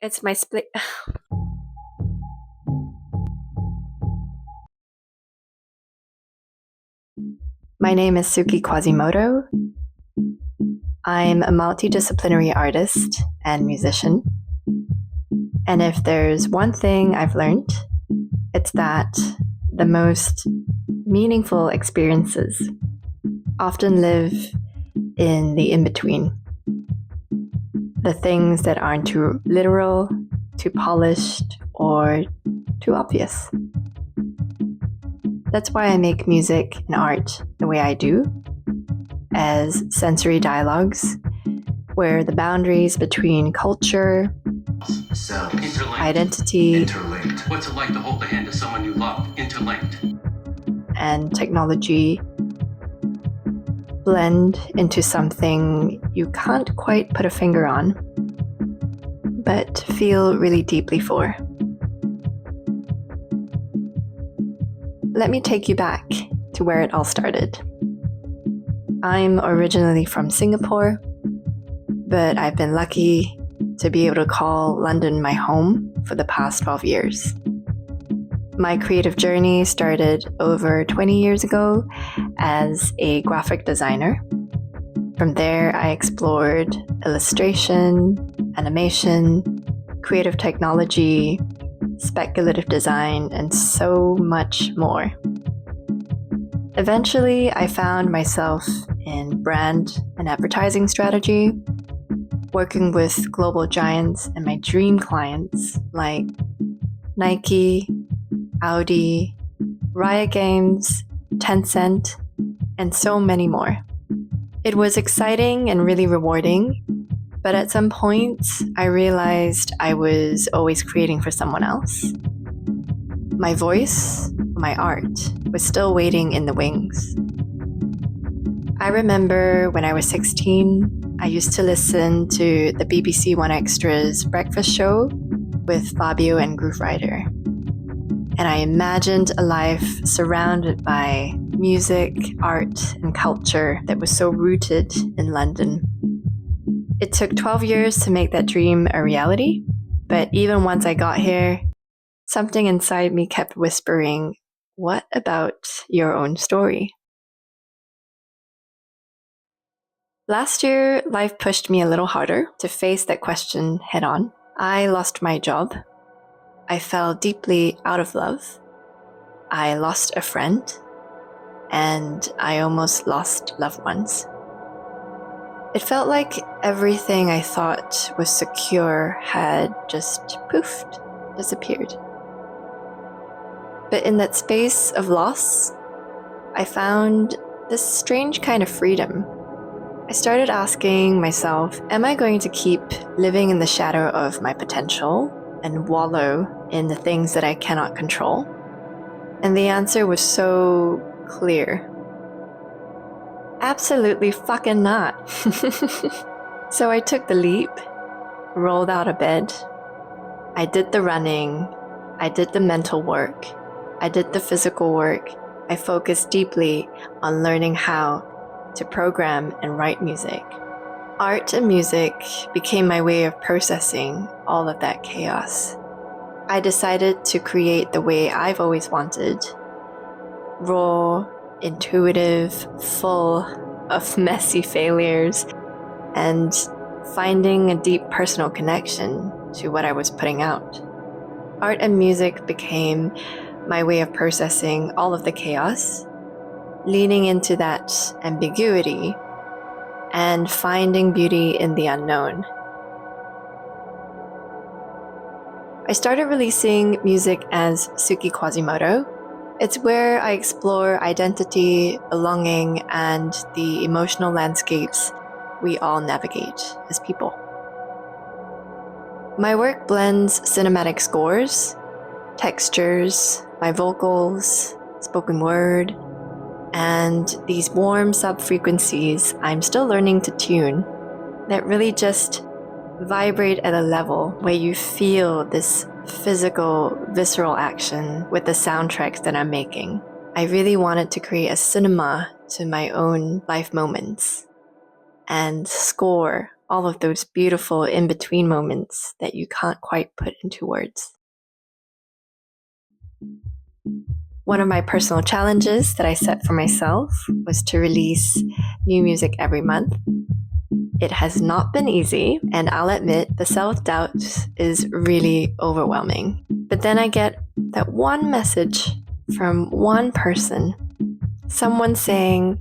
It's my split. My name is Suki Quasimodo. I'm a multidisciplinary artist and musician. And if there's one thing I've learned, it's that the most meaningful experiences often live in the in-between. The things that aren't too literal, too polished, or too obvious. That's why I make music and art the way I do, as sensory dialogues, where the boundaries between culture, Cells. identity, Interlinked. What's it like to hold the hand of someone you love? Interlinked. and technology blend into something you can't quite put a finger on, but feel really deeply for. Let me take you back to where it all started. I'm originally from Singapore, but I've been lucky to be able to call London my home for the past 12 years. My creative journey started over 20 years ago as a graphic designer. From there, I explored illustration, animation, creative technology, speculative design, and so much more. Eventually, I found myself in brand and advertising strategy, working with global giants and my dream clients like Nike, Audi, Riot Games, Tencent, and so many more. It was exciting and really rewarding, but at some point, I realized I was always creating for someone else. My voice, my art, was still waiting in the wings. I remember when I was 16, I used to listen to the BBC One Extra's breakfast show with Fabio and Groove Rider. And I imagined a life surrounded by music, art, and culture that was so rooted in London. It took 12 years to make that dream a reality, but even once I got here, something inside me kept whispering, "What about your own story?" Last year, life pushed me a little harder to face that question head on. I lost my job. I fell deeply out of love. I lost a friend. And I almost lost loved ones. It felt like everything I thought was secure had just poofed, disappeared. But in that space of loss, I found this strange kind of freedom. I started asking myself, am I going to keep living in the shadow of my potential and wallow in the things that I cannot control? And the answer was so clear. Absolutely fucking not. So I took the leap, rolled out of bed. I did the running. I did the mental work. I did the physical work. I focused deeply on learning how to program and write music. Art and music became my way of processing all of that chaos. I decided to create the way I've always wanted. Raw, intuitive, full of messy failures, and finding a deep personal connection to what I was putting out. Art and music became my way of processing all of the chaos, leaning into that ambiguity, and finding beauty in the unknown. I started releasing music as Suki Quasimodo. It's where I explore identity, belonging, and the emotional landscapes we all navigate as people. My work blends cinematic scores, textures, my vocals, spoken word, and these warm sub-frequencies I'm still learning to tune that really just vibrate at a level where you feel this physical, visceral action with the soundtracks that I'm making. I really wanted to create a cinema to my own life moments and score all of those beautiful in-between moments that you can't quite put into words. One of my personal challenges that I set for myself was to release new music every month. It has not been easy, and I'll admit the self-doubt is really overwhelming. But then I get that one message from one person, someone saying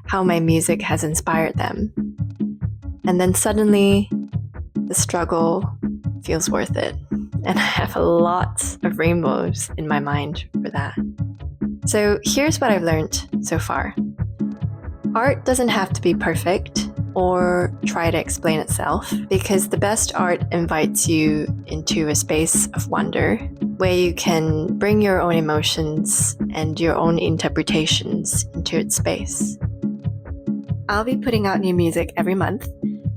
how my music has inspired them. And then suddenly, the struggle feels worth it. And I have a lot of rainbows in my mind for that. So here's what I've learned so far. Art doesn't have to be perfect or try to explain itself, because the best art invites you into a space of wonder where you can bring your own emotions and your own interpretations into its space. I'll be putting out new music every month.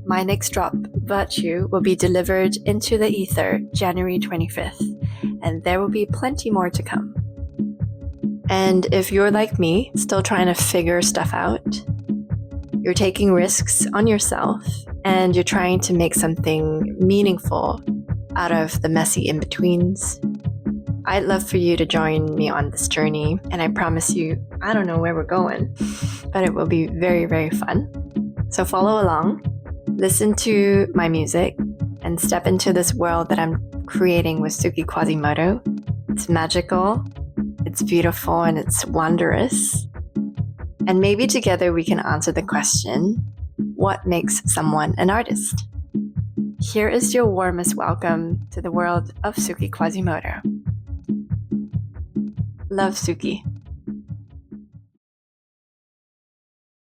My next drop, Virtue, will be delivered into the ether January 25th, and there will be plenty more to come. And if you're like me, still trying to figure stuff out, you're taking risks on yourself, and you're trying to make something meaningful out of the messy in-betweens, I'd love for you to join me on this journey, and I promise you, I don't know where we're going, but it will be very, very fun. So follow along, listen to my music, and step into this world that I'm creating with Suki Quasimodo. It's magical, it's beautiful, and it's wondrous. And maybe together we can answer the question, what makes someone an artist? Here is your warmest welcome to the world of Suki Quasimodo. Love, Suki.